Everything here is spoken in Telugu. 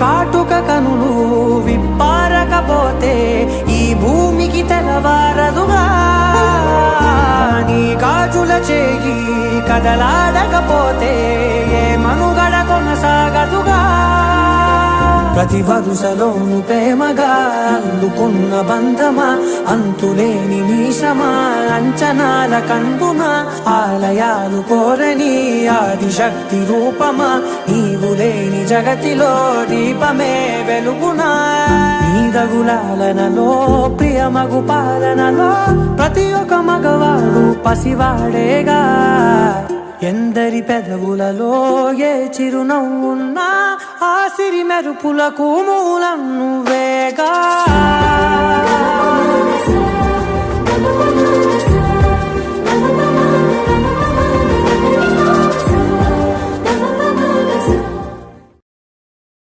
కాటుక కనులు విప్పారకపోతే ఈ భూమికి తెలవారదుగా నీ గాజుల చేయి కదలాడకపోతే ఏ మనుగడ కొనసాగదుగా ప్రతి వరుసలోను ప్రేమగా అందుకున్న బంధమా అంతులేని నీశమా అంచనాల కందున ఆలయాలు కోరని ఆదిశక్తి రూపమా నీవు లేని జగతిలో దీపమే వెలుగునా నీదగులాలనలో ప్రియమగు పాలనలో ప్రతి ఒక్క మగవాడు పసివాడేగా ఎందరి పెదవులలో ఏ చిరునవ్వున్నా ఆ సిరి మెరుపులకు మూలం నువ్వేగా